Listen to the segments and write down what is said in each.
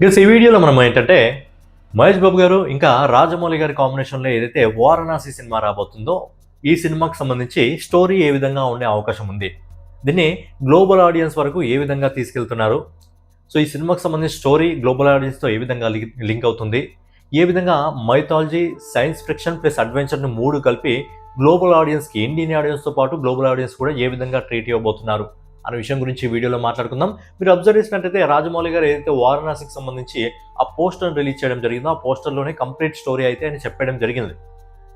ఈ వీడియోలో మనం ఏంటంటే మహేష్ బాబు గారు ఇంకా రాజమౌళి గారి కాంబినేషన్లో ఏదైతే వారణాసి సినిమా రాబోతుందో ఈ సినిమాకి సంబంధించి స్టోరీ ఏ విధంగా ఉండే అవకాశం ఉంది, దీన్ని గ్లోబల్ ఆడియన్స్ వరకు ఏ విధంగా తీసుకెళ్తున్నారు, సో ఈ సినిమాకి సంబంధించిన స్టోరీ గ్లోబల్ ఆడియన్స్తో ఏ విధంగా లింక్ అవుతుంది, ఏ విధంగా మైథాలజీ, సైన్స్ ఫిక్షన్ ప్లస్ అడ్వెంచర్ని మూడు కలిపి గ్లోబల్ ఆడియన్స్కి, ఇండియన్ ఆడియన్స్తో పాటు గ్లోబల్ ఆడియన్స్ కూడా ఏ విధంగా ట్రీట్ ఇవ్వబోతున్నారు అనే విషయం గురించి ఈ వీడియోలో మాట్లాడుకుందాం. మీరు అబ్జర్వ్ చేసినట్టయితే రాజమౌళి గారు ఏదైతే వారణాసికి సంబంధించి ఆ పోస్టర్ని రిలీజ్ చేయడం జరిగిందో ఆ పోస్టర్లోనే కంప్లీట్ స్టోరీ అయితే ఆయన చెప్పడం జరిగింది.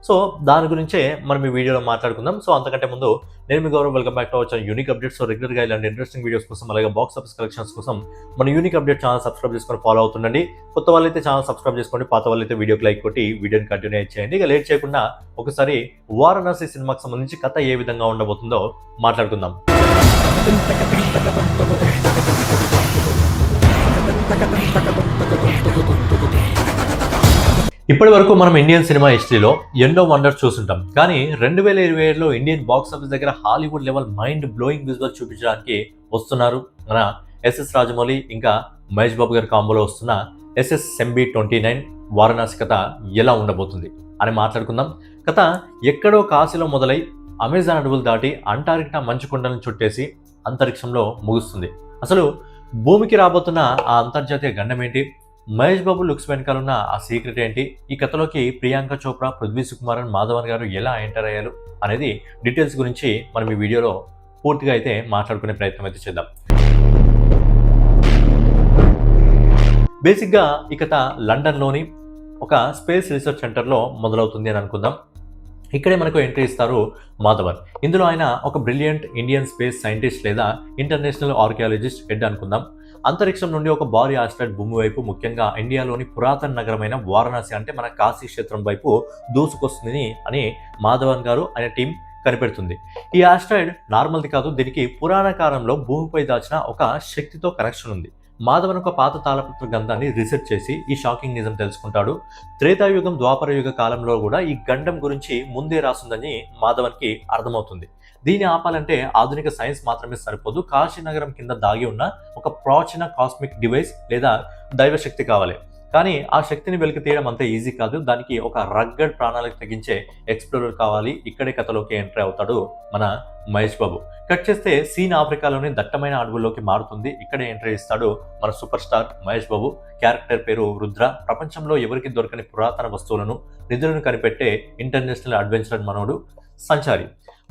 సో దాని గురించే మనం ఈ వీడియోలో మాట్లాడుకుందాం. సో అంతకంటే ముందు నేను మీ Gaurav, welcome back to our unique updates. So రెగ్యులర్గా ఇలాంటి ఇంట్రెస్టింగ్ వీడియోస్ కోసం అలాగే బాక్స్ ఆఫీస్ కలెక్షన్స్ కోసం మన యూనిక్ అప్డేట్ ఛానల్ సబ్స్క్రైబ్ చేసుకొని ఫాలో అవుతుండండి. కొత్త వాళ్ళైతే ఛానల్ సబ్స్క్రైబ్ చేసుకోండి, పాత వాళ్ళైతే వీడియోకి లైక్ కొట్టి వీడియోని కంటిన్యూ చేయండి. ఇక లేట్ చేయకుండా ఒకసారి వారణాసి సినిమాకి సంబంధించి కథ ఏ విధంగా ఉండబోతుందో మాట్లాడుకుందాం. ఇప్పటి వరకు మనం ఇండియన్ సినిమా హిస్టరీలో ఎన్నో వండర్స్ చూస్తుంటాం, కానీ 2027లో ఇండియన్ బాక్స్ ఆఫీస్ దగ్గర Hollywood level mind blowing visual చూపించడానికి వస్తున్నారు మన ఎస్ఎస్ రాజమౌళి ఇంకా మహేష్ బాబు గారి కాంబోలో వస్తున్న SSMB29 వారణాసి కథ ఎలా ఉండబోతుంది అని మాట్లాడుకుందాం. కథ ఎక్కడో కాశీలో మొదలై అమెజాన్ అడవులు దాటి అంటార్కిటా మంచు కొండలను చుట్టేసి అంతరిక్షంలో ముగుస్తుంది. అసలు భూమికి రాబోతున్న ఆ అంతర్జాతీయ గండం ఏంటి, మహేష్ బాబు లుక్స్ వెనకాలన్న ఆ సీక్రెట్ ఏంటి, ఈ కథలోకి ప్రియాంక చోప్రా, పృథ్వీ సుకుమారన్, మాధవన్ గారు ఎలా ఎంటర్ అయ్యారు అనేది డీటెయిల్స్ గురించి మనం ఈ వీడియోలో పూర్తిగా అయితే మాట్లాడుకునే ప్రయత్నం అయితే చేద్దాం. బేసిక్గా ఈ కథ లండన్లోని ఒక స్పేస్ రీసెర్చ్ సెంటర్లో మొదలవుతుంది అని అనుకుందాం. ఇక్కడే మనకు ఎంట్రీ ఇస్తారు మాధవన్. ఇందులో ఆయన ఒక బ్రిలియంట్ ఇండియన్ స్పేస్ సైంటిస్ట్ లేదా ఇంటర్నేషనల్ ఆర్కియాలజిస్ట్ హెడ్ అనుకుందాం. అంతరిక్షం నుండి ఒక భారీ ఆస్ట్రాయిడ్ భూమి వైపు, ముఖ్యంగా ఇండియాలోని పురాతన నగరమైన వారణాసి అంటే మన కాశీ క్షేత్రం వైపు దూసుకొస్తుంది అని మాధవన్ గారు ఆయన టీం కనిపెడుతుంది. ఈ ఆస్ట్రాయిడ్ నార్మల్ది కాదు, దీనికి పురాణ కాలంలో భూమిపై దాచిన ఒక శక్తితో కనెక్షన్ ఉంది. మాధవన్ ఒక పాత తాళపత్ర గ్రంథాన్ని రీసెర్చ్ చేసి ఈ షాకింగ్ నిజం తెలుసుకుంటాడు. త్రేతాయుగం, ద్వాపర యుగ కాలంలో కూడా ఈ గండం గురించి ముందే రాస్తుందని మాధవన్కి అర్థమవుతుంది. దీన్ని ఆపాలంటే ఆధునిక సైన్స్ మాత్రమే సరిపోదు, కాశీ నగరం కింద దాగి ఉన్న ఒక ప్రాచీన కాస్మిక్ డివైస్ లేదా దైవశక్తి కావాలి. కానీ ఆ శక్తిని వెలికి తీయడం అంత ఈజీ కాదు, దానికి ఒక రగ్గడ్ ప్రాణాలకు తగ్గించే ఎక్స్ప్లోరర్ కావాలి. ఇక్కడే కథలోకి ఎంట్రీ అవుతాడు మన మహేష్ బాబు. కట్ చేస్తే సీన్ ఆఫ్రికాలోని దట్టమైన అడవుల్లోకి మారుతుంది. ఇక్కడే ఎంట్రీ ఇస్తాడు మన super star Mahesh Babu. Character పేరు రుద్ర. ప్రపంచంలో ఎవరికి దొరకని పురాతన వస్తువులను, నిధులను కనిపెట్టే ఇంటర్నేషనల్ అడ్వెంచరర్ మనోడు, సంచారి.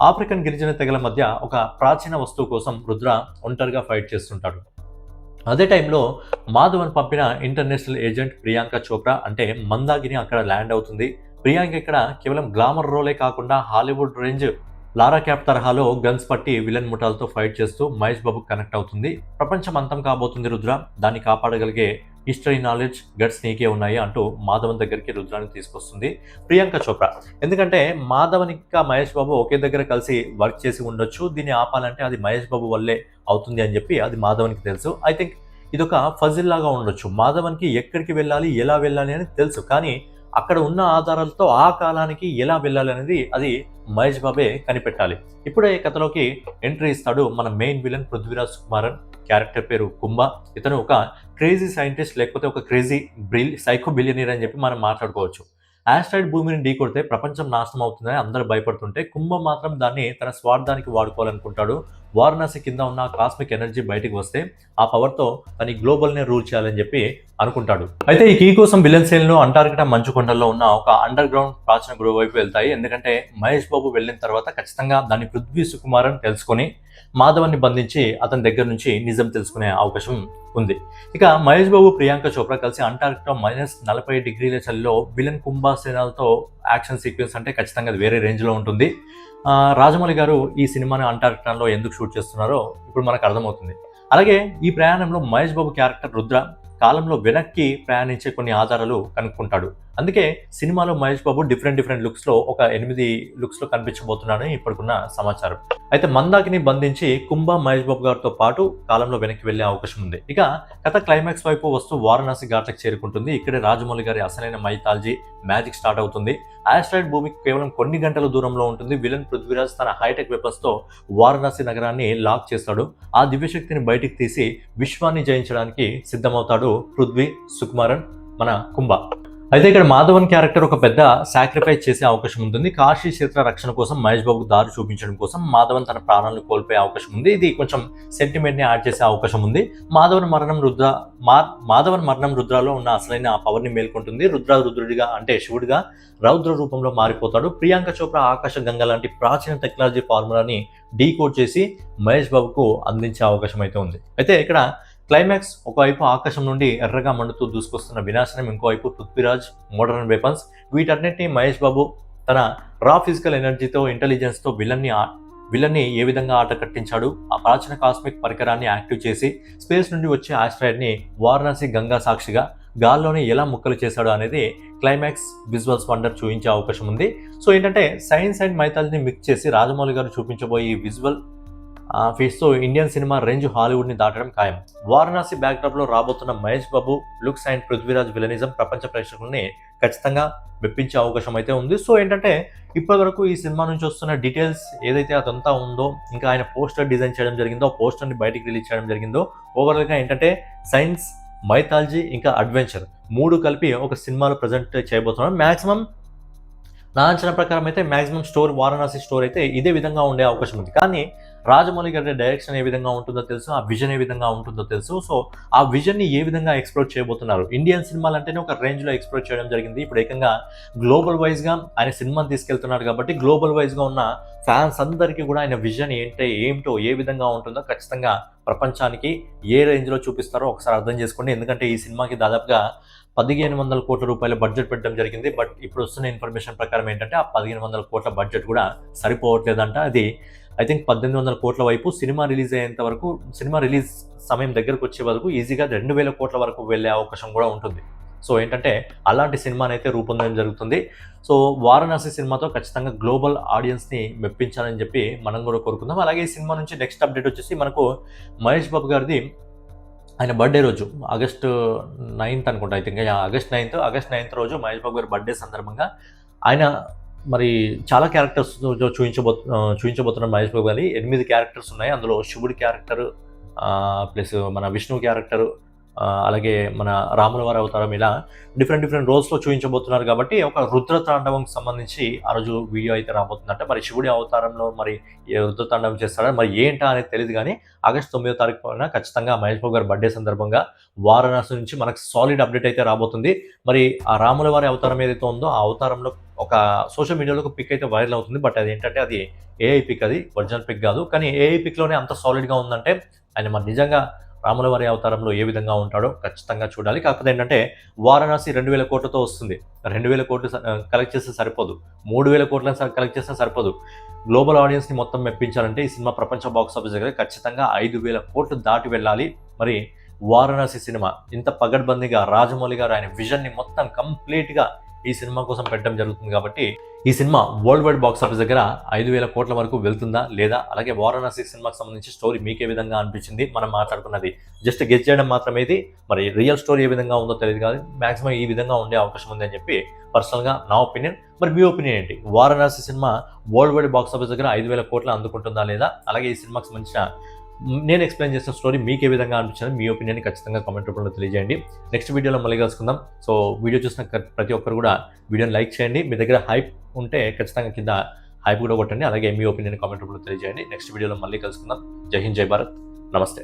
ఆఫ్రికన్ గిరిజన తెగల మధ్య ఒక ప్రాచీన వస్తువు కోసం రుద్ర ఒంటరిగా ఫైట్ చేస్తుంటాడు. అదే టైంలో మాధవన్ పంపిన ఇంటర్నేషనల్ ఏజెంట్ ప్రియాంక చోప్రా అంటే మందాగిని అక్కడ ల్యాండ్ అవుతుంది. ప్రియాంక ఇక్కడ కేవలం గ్లామర్ రోలే కాకుండా హాలీవుడ్ రేంజ్ లారా క్యాప్ తరహాలో గన్స్ పట్టి విలన్ ముఠాలతో ఫైట్ చేస్తూ మహేష్ బాబు కనెక్ట్ అవుతుంది. ప్రపంచం అంతం కాబోతుంది రుద్ర, దాన్ని కాపాడగలిగే హిస్టరీ, నాలెడ్జ్, గట్స్ నీకే ఉన్నాయి అంటూ మాధవన్ దగ్గరికి రుద్రాన్ని తీసుకొస్తుంది ప్రియాంక చోప్రా. ఎందుకంటే మాధవన్ ఇంకా మహేష్ బాబు ఒకే దగ్గర కలిసి వర్క్ చేసి ఉండొచ్చు, దీన్ని ఆపాలంటే అది మహేష్ బాబు వల్లే అవుతుంది అని చెప్పి అది మాధవన్కి తెలుసు. ఐ థింక్ ఇదొక ఫజిల్ లాగా ఉండొచ్చు. మాధవన్కి ఎక్కడికి వెళ్ళాలి, ఎలా వెళ్ళాలి అని తెలుసు, కానీ అక్కడ ఉన్న ఆధారాలతో ఆ కాలానికి ఎలా వెళ్ళాలి అనేది అది మహేష్ బాబే కనిపెట్టాలి. ఇప్పుడే కథలోకి ఎంట్రీ ఇస్తాడు మన main villain Prithviraj Sukumaran. Character పేరు కుంభ. ఇతను ఒక క్రేజీ సైంటిస్ట్ లేకపోతే ఒక క్రేజీ సైకో బిలియనీర్ అని చెప్పి మనం మాట్లాడుకోవచ్చు. ఆస్ట్రాయిడ్ భూమిని ఢీకొడితే ప్రపంచం నాశనం అవుతుందని అందరూ భయపడుతుంటే కుంభ మాత్రం దాన్ని తన స్వార్థానికి వాడుకోవాలనుకుంటాడు. వారణాసి కింద ఉన్న కాస్మిక్ ఎనర్జీ బయటకు వస్తే ఆ పవర్తో తన గ్లోబల్నే రూల్ చేయాలని చెప్పి అనుకుంటాడు. అయితే ఈ కీ కోసం విలన్ సేల్ను అంటార్కిటా మంచు కొండల్లో ఉన్న ఒక అండర్ గ్రౌండ్ ప్రాచీన గృహ వైపు వెళ్తాయి. ఎందుకంటే మహేష్ బాబు వెళ్ళిన తర్వాత ఖచ్చితంగా దాన్ని పృథ్వీ సుకుమారన్ తెలుసుకొని మాధవన్ని బంధించి అతని దగ్గర నుంచి నిజం తెలుసుకునే అవకాశం ఉంది. ఇక మహేష్ బాబు, ప్రియాంక చోప్రా కలిసి అంటార్కిటా -40 డిగ్రీల చలిలో విలన్ కుంభసేనాలతో యాక్షన్ సీక్వెన్స్ అంటే ఖచ్చితంగా అది వేరే రేంజ్లో ఉంటుంది. రాజమౌళి గారు ఈ సినిమాని అంటార్కిటాలో ఎందుకు షూట్ చేస్తున్నారో ఇప్పుడు మనకు అర్థమవుతుంది. అలాగే ఈ ప్రయాణంలో మహేష్ బాబు క్యారెక్టర్ రుద్ర కాలంలో వెనక్కి ప్రయాణించే కొన్ని ఆధారాలు కనుక్కుంటాడు. అందుకే సినిమాలో మహేష్ బాబు డిఫరెంట్ లుక్స్లో ఒక 8 లుక్స్లో కనిపించబోతున్నాడని ఇప్పటికున్న సమాచారం. అయితే మందాకిని బంధించి కుంభ మహేష్ బాబు గారితో పాటు కాలంలో వెనక్కి వెళ్లే అవకాశం ఉంది. ఇక కథ క్లైమాక్స్ వైపు వస్తూ వారణాసి ఘాట్లకు చేరుకుంటుంది. ఇక్కడే రాజమౌళి గారి అసలైన మైథాలజీ మ్యాజిక్ స్టార్ట్ అవుతుంది. ఆస్ట్రాయిడ్ భూమికి కేవలం కొన్ని గంటల దూరంలో ఉంటుంది. విలన్ పృథ్వీరాజ్ తన హైటెక్ వెపన్స్ తో వారణాసి నగరాన్ని లాక్ చేస్తాడు. ఆ దివ్యశక్తిని బయటికి తీసి విశ్వాన్ని జయించడానికి సిద్ధమవుతాడు పృథ్వీ సుకుమారన్ మన కుంభ. అయితే ఇక్కడ మాధవన్ క్యారెక్టర్ ఒక పెద్ద సాక్రిఫైస్ చేసే అవకాశం ఉంటుంది. కాశీ క్షేత్ర రక్షణ కోసం మహేష్ బాబుకు దారి చూపించడం కోసం మాధవన్ తన ప్రాణాలను కోల్పోయే అవకాశం ఉంది. ఇది కొంచెం సెంటిమెంట్ ని యాడ్ చేసే అవకాశం ఉంది. మాధవన్ మరణం రుద్రాలో ఉన్న అసలైన పవర్ ని మేల్కొంటుంది. రుద్రుడిగా అంటే శివుడిగా రౌద్ర రూపంలో మారిపోతాడు. ప్రియాంక చోప్రా ఆకాశ గంగ లాంటి ప్రాచీన టెక్నాలజీ ఫార్ములాని డీకోడ్ చేసి మహేష్ బాబుకు అందించే అవకాశం అయితే ఉంది. అయితే ఇక్కడ క్లైమాక్స్ ఒకవైపు ఆకాశం నుండి ఎర్రగా మండుతూ దూసుకొస్తున్న వినాశనం, ఇంకోవైపు పృథ్వీరాజ్ మోడర్న్ వెపన్స్, వీటన్నిటిని మహేష్ బాబు తన రా ఫిజికల్ ఎనర్జీతో ఇంటెలిజెన్స్తో విలన్ని ఏ విధంగా ఆట కట్టించాడు, ఆ ప్రాచీన కాస్మిక్ పరికరాన్ని యాక్టివ్ చేసి స్పేస్ నుండి వచ్చే ఆస్ట్రాయిడ్ని వారణాసి గంగా సాక్షిగా గాల్లోనే ఎలా ముక్కలు చేశాడు అనేది క్లైమాక్స్ విజువల్స్ వండర్ చూపించే అవకాశం ఉంది. సో ఏంటంటే సైన్స్ అండ్ మైథాలజీని మిక్స్ చేసి రాజమౌళి గారు చూపించబోయే ఈ విజువల్ ఫేస్తో ఇండియన్ సినిమా రేంజ్ హాలీవుడ్ని దాటడం ఖాయం. వారణాసి బ్యాక్డ్రాప్లో రాబోతున్న Mahesh Babu looks and Prithviraj villainism ప్రపంచ ప్రేక్షకుల్ని ఖచ్చితంగా మెప్పించే అవకాశం అయితే ఉంది. సో ఏంటంటే ఇప్పటి వరకు ఈ సినిమా నుంచి వస్తున్న డీటెయిల్స్ ఏదైతే అదంతా ఉందో, ఇంకా ఆయన పోస్టర్ డిజైన్ చేయడం జరిగిందో, పోస్టర్ని బయటికి రిలీజ్ చేయడం జరిగిందో, ఓవరాల్గా ఏంటంటే సైన్స్, మైథాలజీ ఇంకా అడ్వెంచర్ 3 కలిపి ఒక సినిమాలో ప్రజెంట్ చేయబోతున్నాం. మ్యాక్సిమం నా అంచనా ప్రకారం అయితే మ్యాక్సిమం స్టోర్ వారణాసి స్టోర్ అయితే ఇదే విధంగా ఉండే అవకాశం ఉంది. కానీ రాజమౌళి గారి డైరెక్షన్ ఏ విధంగా ఉంటుందో తెలుసు, ఆ విజన్ ఏ విధంగా ఉంటుందో తెలుసు. సో ఆ విజన్ని ఏ విధంగా ఎక్స్ప్లోర్ చేయబోతున్నారు, ఇండియన్ సినిమాలు అంటేనే ఒక రేంజ్లో ఎక్స్ప్లోర్ చేయడం జరిగింది. ఇప్పుడు ఏకంగా గ్లోబల్ వైజ్గా ఆయన సినిమాని తీసుకెళ్తున్నాడు కాబట్టి గ్లోబల్ వైజ్గా ఉన్న ఫ్యాన్స్ అందరికీ కూడా ఆయన విజన్ ఏమిటో ఏ విధంగా ఉంటుందో ఖచ్చితంగా ప్రపంచానికి ఏ రేంజ్లో చూపిస్తారో ఒకసారి అర్థం చేసుకోండి. ఎందుకంటే ఈ సినిమాకి దాదాపుగా 1500 కోట్ల రూపాయల బడ్జెట్ పెట్టడం జరిగింది. బట్ ఇప్పుడు వస్తున్న ఇన్ఫర్మేషన్ ప్రకారం ఏంటంటే ఆ 1500 కోట్ల బడ్జెట్ కూడా సరిపోవట్లేదంట. అది ఐ థింక్ 1800 కోట్ల వైపు సినిమా రిలీజ్ అయ్యేంత వరకు, సినిమా రిలీజ్ సమయం దగ్గరకు వచ్చే వరకు ఈజీగా 2000 కోట్ల వరకు వెళ్ళే అవకాశం కూడా ఉంటుంది. సో ఏంటంటే అలాంటి సినిమాని అయితే రూపొందడం జరుగుతుంది. సో వారణాసి సినిమాతో ఖచ్చితంగా గ్లోబల్ ఆడియన్స్ని మెప్పించాలని చెప్పి మనం కూడా కోరుకుందాం. అలాగే ఈ సినిమా నుంచి నెక్స్ట్ అప్డేట్ వచ్చేసి మనకు మహేష్ బాబు గారిది ఆయన బర్త్డే రోజు ఆగస్ట్ 9th అనుకుంటా, ఐ థింక్ ఆగస్ట్ 9th రోజు మహేష్ బాబు గారి బర్త్డే సందర్భంగా ఆయన మరి చాలా క్యారెక్టర్స్ చూపించబోతున్న మహేష్ బాబు గారి 8 క్యారెక్టర్స్ ఉన్నాయి. అందులో శివుడి క్యారెక్టర్ ప్లస్ మన విష్ణు క్యారెక్టర్, అలాగే మన రాముల వారి అవతారం, ఇలా డిఫరెంట్ రోల్స్లో చూపించబోతున్నారు. కాబట్టి ఒక రుద్ర తాండవంకి సంబంధించి ఆ రోజు వీడియో అయితే రాబోతుందంట. మరి శివుడి అవతారంలో మరి రుద్ర తాండవం చేస్తాడా మరి ఏంటా అనేది తెలియదు. కానీ ఆగస్ట్ 9వ తారీఖున ఖచ్చితంగా మహేష్ బాబు గారి బర్త్డే సందర్భంగా వారణాసి నుంచి మనకు సాలిడ్ అప్డేట్ అయితే రాబోతుంది. మరి ఆ రాముల వారి అవతారం ఏదైతే ఉందో ఆ అవతారంలో ఒక సోషల్ మీడియాలో ఒక పిక్ అయితే వైరల్ అవుతుంది. బట్ అది ఏంటంటే అది ఏఐ పిక్, అది ఒరిజినల్ పిక్ కాదు. కానీ ఏఐ పిక్లోనే అంత సాలిడ్గా ఉందంటే ఆయన మరి నిజంగా రాముల వారి అవతారంలో ఏ విధంగా ఉంటాడో ఖచ్చితంగా చూడాలి. కాకపోతే ఏంటంటే వారణాసి 2000 కోట్లతో వస్తుంది. 2000 కోట్లు కలెక్ట్ చేస్తే సరిపోదు, 3000 కోట్లను కలెక్ట్ చేస్తే సరిపోదు. గ్లోబల్ ఆడియన్స్ని మొత్తం మెప్పించాలంటే ఈ సినిమా ప్రపంచ బాక్స్ ఆఫీస్ దగ్గర ఖచ్చితంగా 5000 కోట్లు దాటి వెళ్ళాలి. మరి వారణాసి సినిమా ఇంత పగడ్బందీగా రాజమౌళి గారు ఆయన విజన్ని మొత్తం కంప్లీట్గా ఈ సినిమా కోసం పెట్టడం జరుగుతుంది. కాబట్టి ఈ cinema world wide box office దగ్గర 5000 కోట్ల వరకు వెళ్తుందా లేదా, అలాగే వారణాసి సినిమాకి సంబంధించి స్టోరీ మీకు ఏ విధంగా అనిపించింది, మనం మాట్లాడుకున్నది జస్ట్ గెస్ చేయడం మాత్రమే. ఇది మరి రియల్ స్టోరీ ఏ విధంగా ఉందో తెలియదు, కాదు మాక్సిమం ఈ విధంగా ఉండే అవకాశం ఉంది అని చెప్పి పర్సనల్గా నా ఒపీనియన్. మరి మీ ఒపీనియన్ ఏంటి? Varanasi cinema world wide box office దగ్గర 5000 కోట్లు అందుకుంటుందా లేదా, అలాగే ఈ సినిమాకి సంబంధించిన నేను ఎక్స్ప్లెయిన్ చేసిన స్టోరీ మీకు ఏ విధంగా అనిపించింది, మీ ఒపీనియన్ ఖచ్చితంగా కామెంట్ రూపంలో తెలియజేయండి. నెక్స్ట్ వీడియోలో మళ్ళీ కలుసుకుందాం. సో వీడియో చూసిన ప్రతి ఒక్కరు కూడా వీడియోని లైక్ చేయండి. మీ దగ్గర హైప్ ఉంటే ఖచ్చితంగా కింద హైప్ కూడా కొట్టండి. అలాగే మీ ఒపీనియన్ కామెంట్ రూపంలో తెలియజేయండి. నెక్స్ట్ వీడియోలో మళ్ళీ కలుసుకుందాం. జై హింద్, జై భారత్, నమస్తే.